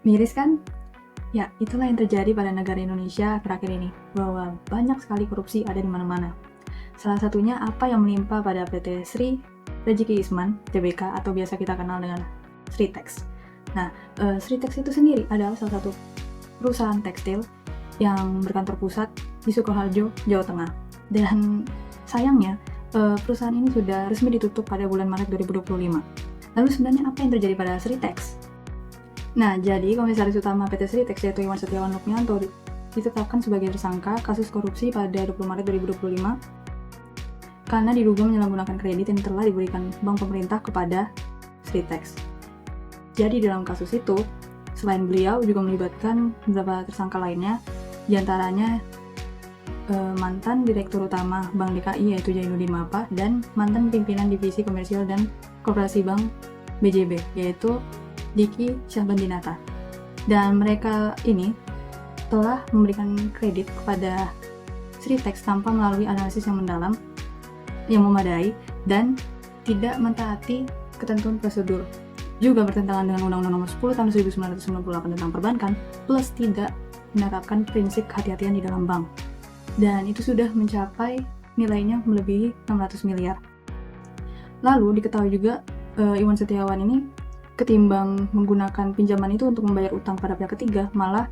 Miris kan? Ya, itulah yang terjadi pada negara Indonesia akhir-akhir ini, bahwa banyak sekali korupsi ada di mana-mana. Salah satunya apa yang menimpa pada PT Sri Rejeki Isman, Tbk, atau biasa kita kenal dengan Sritex. Nah, Sritex itu sendiri adalah salah satu perusahaan tekstil yang berkantor pusat di Sukoharjo, Jawa Tengah. Dan sayangnya, perusahaan ini sudah resmi ditutup pada bulan Maret 2025. Lalu sebenarnya apa yang terjadi pada Sritex? Nah, jadi Komisaris Utama PT Sritex yaitu Iwan Setiawan Nokmianto ditetapkan sebagai tersangka kasus korupsi pada 20 Maret 2025 karena diduga menyalahgunakan kredit yang telah diberikan bank pemerintah kepada Sritex. Jadi dalam kasus itu, selain beliau juga melibatkan beberapa tersangka lainnya, diantaranya mantan Direktur Utama Bank DKI yaitu Jainuddin Mapa dan mantan pimpinan Divisi Komersial dan Koperasi Bank BJB yaitu Diki Syahbandinata. Dan mereka ini telah memberikan kredit kepada Sritex tanpa melalui analisis yang mendalam, yang memadai, dan tidak mentaati ketentuan prosedur. Juga bertentangan dengan Undang-Undang Nomor 10 Tahun 1998 tentang Perbankan, plus tidak menerapkan prinsip kehati-hatian di dalam bank. Dan itu sudah mencapai nilainya melebihi 600 miliar. Lalu diketahui juga Iwan Setiawan ini ketimbang menggunakan pinjaman itu untuk membayar utang pada pihak ketiga, malah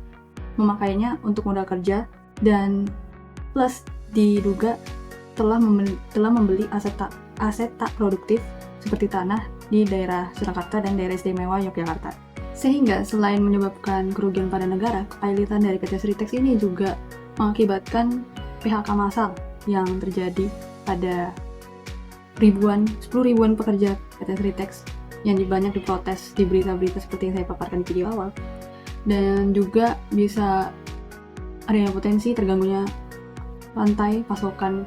memakainya untuk modal kerja, dan plus diduga telah membeli aset tak produktif seperti tanah di daerah Surakarta dan daerah istimewa Yogyakarta. Sehingga selain menyebabkan kerugian pada negara, kepailitan dari PT Sritex ini juga mengakibatkan PHK massal yang terjadi pada 10 ribuan pekerja PT Sritex yang banyak diprotes di berita-berita seperti yang saya paparkan di video awal, dan juga bisa adanya potensi terganggunya rantai pasokan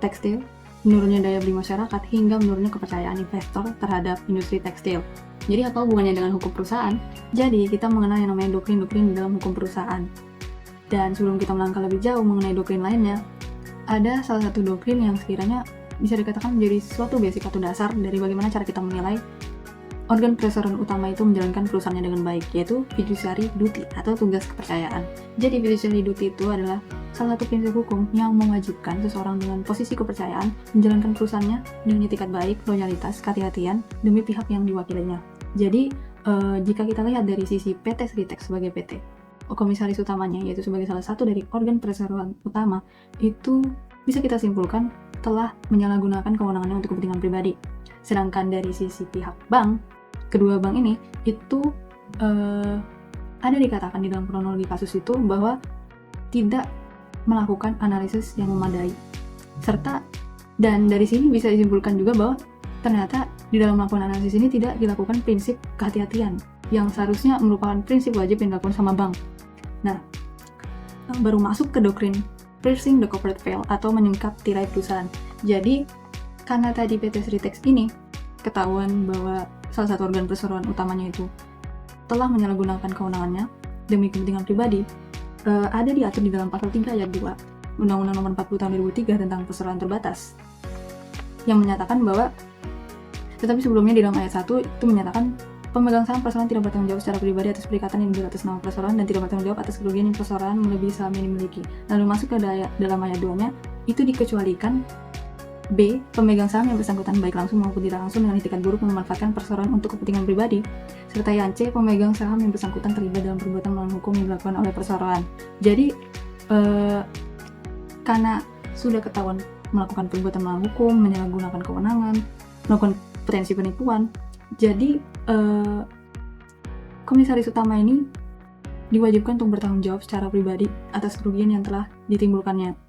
tekstil, menurunnya daya beli masyarakat, hingga menurunnya kepercayaan investor terhadap industri tekstil. Jadi apa hubungannya dengan hukum perusahaan? Jadi kita mengenal yang namanya doktrin-doktrin dalam hukum perusahaan. Dan sebelum kita melangkah lebih jauh mengenai doktrin lainnya, ada salah satu doktrin yang sekiranya bisa dikatakan menjadi suatu basic atau dasar dari bagaimana cara kita menilai organ perusahaan utama itu menjalankan perusahaannya dengan baik, yaitu fiduciary duty atau tugas kepercayaan. Jadi fiduciary duty itu adalah salah satu prinsip hukum yang mewajibkan seseorang dengan posisi kepercayaan menjalankan perusahaannya dengan etikat baik, loyalitas, kehati-hatian demi pihak yang diwakilinya. Jadi jika kita lihat dari sisi PT Sritex sebagai PT, komisaris utamanya yaitu sebagai salah satu dari organ perusahaan utama, itu bisa kita simpulkan telah menyalahgunakan kewenangannya untuk kepentingan pribadi. Sedangkan dari sisi pihak bank, kedua bank ini itu ada dikatakan di dalam kronologi kasus itu bahwa tidak melakukan analisis yang memadai, serta dan dari sini bisa disimpulkan juga bahwa ternyata di dalam melakukan analisis ini tidak dilakukan prinsip kehati-hatian yang seharusnya merupakan prinsip wajib yang dilakukan sama bank. Nah, baru masuk ke doktrin piercing the corporate veil atau menyingkap tirai perusahaan. Jadi karena tadi PT Sritex ini ketahuan bahwa salah satu organ perusahaan utamanya itu telah menyalahgunakan kewenangannya demi kepentingan pribadi, ada diatur di dalam pasal 3 ayat 2 Undang-Undang Nomor 40 Tahun 2003 tentang perusahaan terbatas yang menyatakan bahwa, tetapi sebelumnya di dalam ayat 1 itu menyatakan pemegang saham perusahaan tidak bertanggung jawab secara pribadi atas perikatan yang dibuat atas nama perusahaan dan tidak bertanggung jawab atas kerugian yang perusahaan melebihi saham yang dimiliki. Lalu masuk ke dalam ayat 2-nya, itu dikecualikan B. Pemegang saham yang bersangkutan baik langsung maupun tidak langsung dengan itikat buruk memanfaatkan perseroan untuk kepentingan pribadi, serta yang C. Pemegang saham yang bersangkutan terlibat dalam perbuatan melawan hukum yang dilakukan oleh perseroan. Jadi karena sudah ketahuan melakukan perbuatan melawan hukum, menyalahgunakan kewenangan, melakukan potensi penipuan, jadi komisaris utama ini diwajibkan untuk bertanggung jawab secara pribadi atas kerugian yang telah ditimbulkannya.